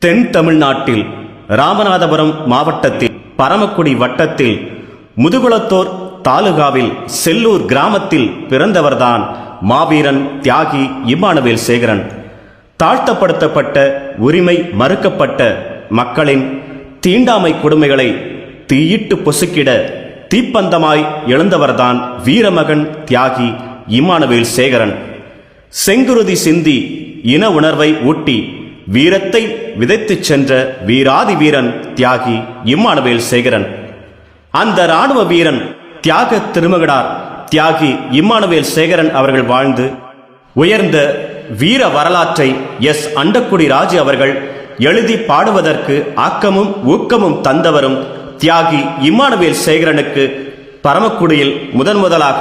தென் தமிழ்நாட்டில் ராமநாதபுரம் மாவட்டத்தில் பரமக்குடி வட்டத்தில் முதுகுளத்தூர் தாலுகாவில் செல்லூர் கிராமத்தில் பிறந்தவர்தான் மாவீரன் தியாகி இம்மானுவேல் சேகரன். தாழ்த்தப்படுத்தப்பட்ட, உரிமை மறுக்கப்பட்ட மக்களின் தீண்டாமை கொடுமைகளை தீயிட்டு பொசுக்கிட தீப்பந்தமாய் எழுந்தவர்தான் வீரமகன் தியாகி இம்மானுவேல் சேகரன். செங்குருதி சிந்தி இன உணர்வை ஊட்டி வீரத்தை விதைத்துச் சென்ற வீராதி வீரன் தியாகி இம்மானுவேல் சேகரன். அந்த இராணுவ வீரன் தியாக திருமகனார் தியாகி இம்மானுவேல் சேகரன் அவர்கள் வாழ்ந்து உயர்ந்த வீர வரலாற்றை எஸ். அண்டக்குடி ராஜு அவர்கள் எழுதி பாடுவதற்கு ஆக்கமும் ஊக்கமும் தந்தவரும் தியாகி இம்மானுவேல் சேகரனுக்கு பரமக்குடியில் முதலாக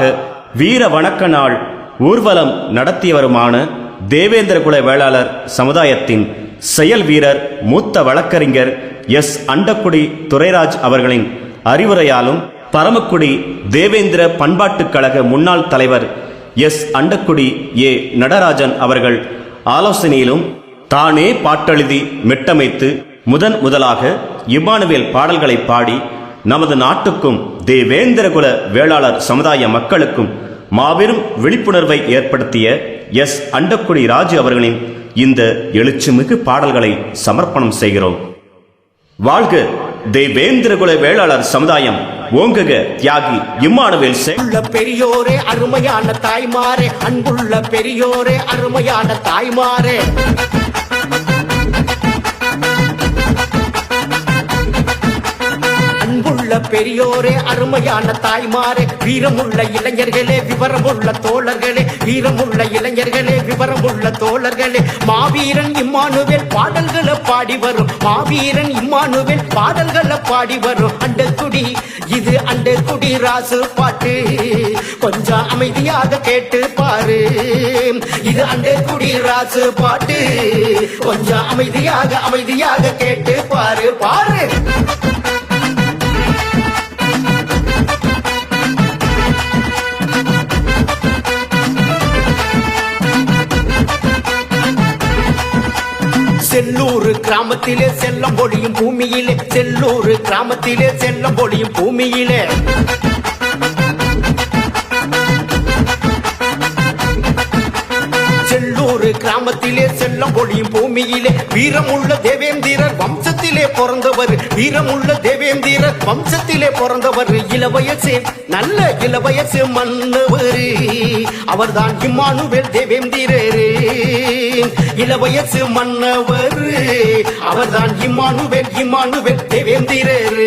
வீர வணக்க நாள் ஊர்வலம் நடத்தியவருமான தேவேந்திரகுல வேளாளர் சமுதாயத்தின் செயல் வீரர் மூத்த வழக்கறிஞர் எஸ். அண்டக்குடி துரைராஜ் அவர்களின் அறிவுரையாலும் பரமக்குடி தேவேந்திர பண்பாட்டுக் கழக முன்னாள் தலைவர் எஸ். அண்டக்குடி ஏ. நடராஜன் அவர்கள் ஆலோசனையிலும் தானே பாட்டெழுதி மெட்டமைத்து முதலாக இம்மானுவேல் பாடல்களை பாடி நமது நாட்டுக்கும் தேவேந்திரகுல வேளாளர் சமுதாய மக்களுக்கும் மாபெரும் விழிப்புணர்வை ஏற்படுத்திய எஸ். அண்டக்குடி ராஜு அவர்களின் இந்த எழுச்சிமிகு பாடல்களை சமர்ப்பணம் செய்கிறோம். வாழ்க தேவேந்திரகுல வேளாளர் சமுதாயம், ஓங்குக தியாகி இம்மானுவேல் சேகரன். பெரியோரே அருமையான தாய்மாரே, அன்புள்ள பெரியோரே அருமையான தாய்மாரே, பெரியோரே அருமையான தாய்மாரே, வீரமுள்ள இளைஞர்களே விவரமுள்ள தோழர்களே, வீரமுள்ள இளைஞர்களே விவரமுள்ள தோழர்களே, மாவீரன் இம்மானுவேல் பாடல்களை பாடி வரும், மாவீரன் இம்மானுவேல் பாடல்களை பாடி வரும். அண்டக்குடி இது அண்டக்குடி ராசு பாட்டு, கொஞ்சம் அமைதியாக கேட்டு பாரு. இது அண்டக்குடி ராசு பாட்டு, கொஞ்சம் அமைதியாக கேட்டு பாரு பாரு. செல்லூர் கிராமத்திலே செல்லம் பொழியும் பூமியிலே, செல்லூர் கிராமத்திலே செல்லம் பொழியும் பூமியிலே, செல்லூர் கிராமத்திலே செல்லம் பொழியும் பூமியிலே, வீரமுள்ள தேவேந்திரர் வம்சத்திலே பிறந்தவர், வீரமுள்ள தேவேந்திரர் வம்சத்திலே பிறந்தவர், இளவயசு நல்ல இளவயசு மன்னவர், அவர்தான் இம்மானுவேல் தேவேந்திரர். இளவயசு மன்னவர், அவர்தான் இம்மானுவேல் தேவேந்திரர்.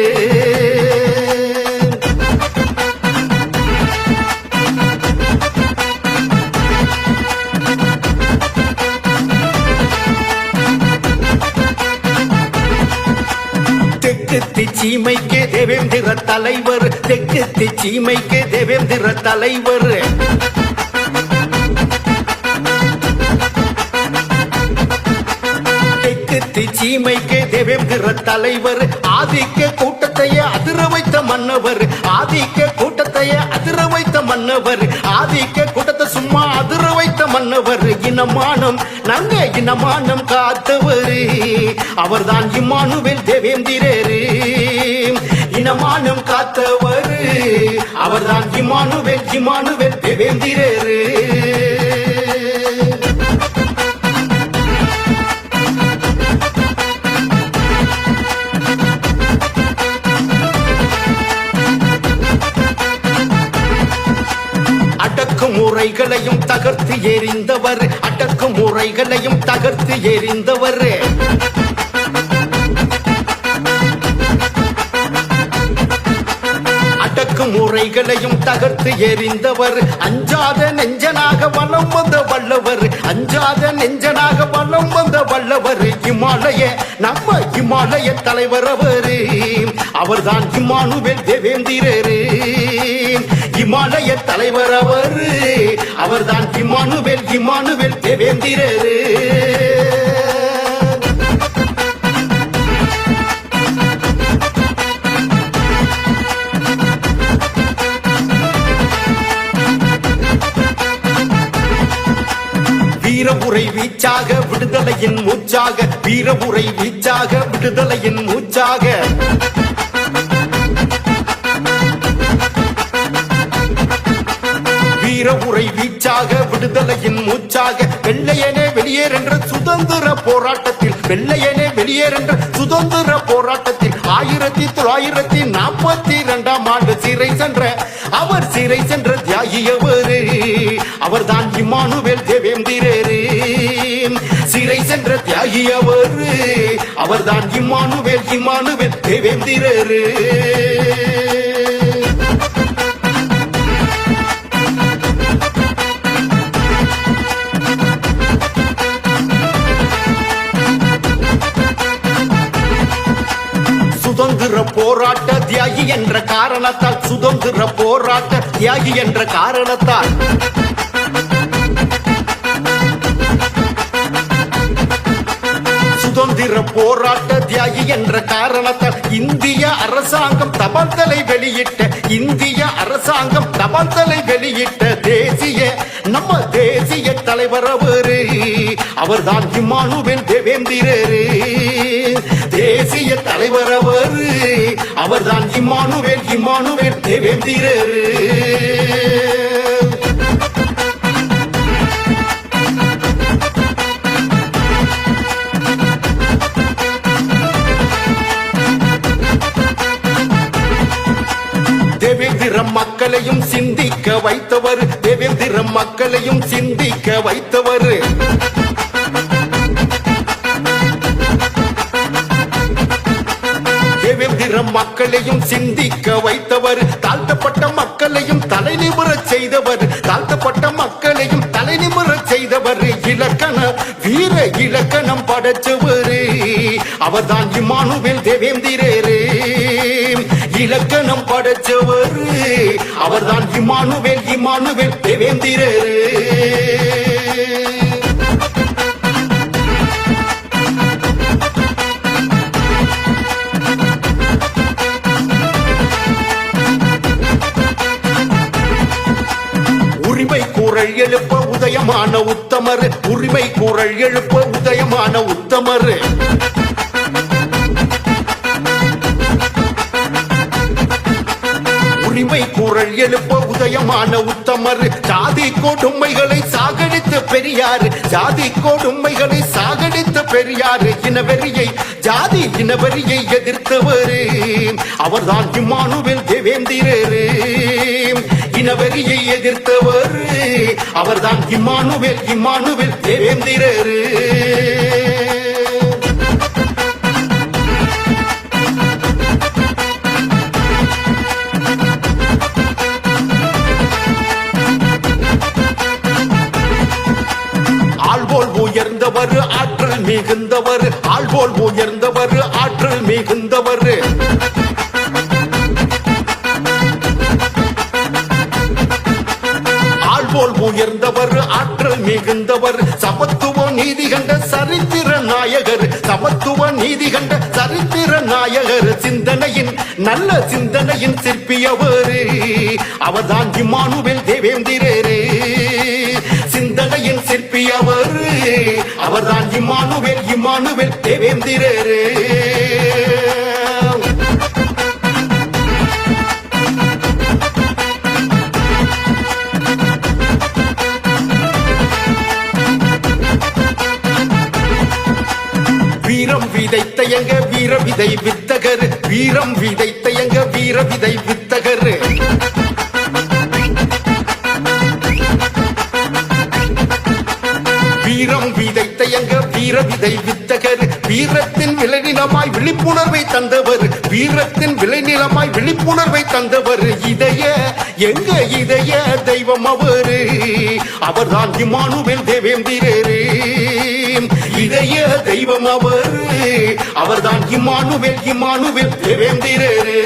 தெற்கு சீமைக்கு தேவேந்திர தலைவர், தெற்கு சீமைக்கு தேவேந்திர தலைவர், சீமைக்கு தேவேந்திர தலைவர், ஆதிக்க கூட்டத்தையே அதிர வைத்த மன்னவர், ஆதிக்க கூட்டத்தையே அதிர வைத்த மன்னவர், ஆதிக்க கூட்டத்தை சும்மா அதிர வைத்த மன்னவர், இனமானம் நாங்க இனமானம் காத்தவர், அவர்தான் இம்மானுவேல் தேவேந்திரர். இனமானம் காத்தவர், அவர்தான் இம்மானுவேல் தேவேந்திரர். முறைகளையும் தகர்த்து எறிந்தவர், அடக்கும் முறைகளையும் தகர்த்து எறிந்தவர், அடக்கும் முறைகளையும் தகர்த்து எறிந்தவர், அஞ்சாத நெஞ்சனாக வலம் வந்த வல்லவர், அஞ்சாத நெஞ்சனாக வலம் வந்த வல்லவர், நம்ம இமாலய தலைவர் அவர், அவர்தான் இம்மானுவேல் தேவேந்திரர். இமாலய தலைவர் அவர், அவர்தான் இம்மானுவேல் தேவேந்திரர். வீரபுரை வீச்சாக விடுதலையின் மூச்சாக வீரபுரை வீச்சாக விடுதலையின் மூச்சாக வீரபுரை வீச்சாக விடுதலையின் மூச்சாக வெள்ளையனே வெளியேறென்ற சுதந்திர போராட்டத்தில் வெள்ளையனே வெளியேறென்ற சுதந்திர போராட்டத்தில் 1942 ஆண்டு சிறை சென்ற அவர் சிறை சென்ற தியாகியவரே அவர்தான் இம்மானுவேல் தேவேந்திரரே சிறை சென்ற தியாகியவரே அவர்தான் இம்மானுவேல் தேவேந்திரரே சுதந்திர போராட்ட தியாகி என்ற காரணத்தால் சுதந்திர போராட்ட தியாகி என்ற காரணத்தால் சுதந்திர போராட்ட தியாகி என்ற காரணத்தால் இந்திய அரசாங்கம் தபால்தலை வெளியிட்ட இந்திய அரசாங்கம் தபால்தலை வெளியிட்ட நம்ம தேசிய தலைவர் அவர்தான் இம்மானுவேல் தேவேந்திரரே தேசிய தலைவர் அவர்தான் இம்மானுவேல் தேவேந்திரரே தேவேந்திர மக்களையும் சிந்திக்க வைத்தவர் தேவேந்திர மக்களையும் சிந்திக்க வைத்தவர் தேவேந்திர மக்களையும் சிந்திக்க வைத்தவர் தாழ்த்தப்பட்ட மக்களையும் தலைநிமிரச் செய்தவர் தாழ்த்தப்பட்ட மக்களையும் தலைநிமிரச் செய்தவர் வீர இலக்கணம் படைச்சவர் அவர்தான் இம்மானுவேல் தேவேந்திரரே இலக்கணம் படைச்சவர் அவர்தான் இம்மானுவேல் தேவேந்திரரே உரிமை குரல் எழுப்ப உதயமான உத்தமர் உரிமை குரல் எழுப்ப உதயமான உத்தமர் உரிமை குரல் எழுப்ப உதயமான உத்தமர் ஜாதி கொடுமைகளை சாகடித்த பெரியார் ஜாதி கொடுமைகளை சாகடித்த பெரியார் ஜாதி இனவெறியை எதிர்த்தவர் அவர்தான் இம்மானுவேல் தேவேந்திரரே இனவெறியை எதிர்த்தவர் அவர்தான் இம்மானுவேல் தேவேந்திரரே உயர்ந்தவர் ஆற்றல் மிகுந்தவர் ஆள்போல் உயர்ந்தவர் ஆற்றல் மிகுந்தவர் ஆள்போல் உயர்ந்தவர் ஆற்றல் மிகுந்தவர் சமத்துவ நீதி கண்ட சரித்திர நாயகர் சமத்துவ நீதி கண்ட சரித்திர நாயகர் சிந்தனையின் நல்ல சிந்தனையின் சிற்பியவர் அவர்தான் இம்மானுவேல் தேவேந்திரரே சிந்தனையின் சிற்பியவர் அவர்தான் இம்மானுவேல் தேவேந்திரரே வீரம் விதைத்த எங்க வீர விதை வித்தகர் வீரம் விதைத்த எங்க வீர விதை வித்தகர் வீரம் விதைத்த எங்க வீர விதை வித்தகர் வீரத்தின் விளைநிலமாய் விழிப்புணர்வை தந்தவர் வீரத்தின் விளைநிலமாய் விழிப்புணர்வை தந்தவர் எங்க இதய தெய்வம் அவர்தான் இம்மானுவேல் தேவேந்திரரே இதய தெய்வம் அவர்தான் இம்மானுவேல் தேவேந்திரரே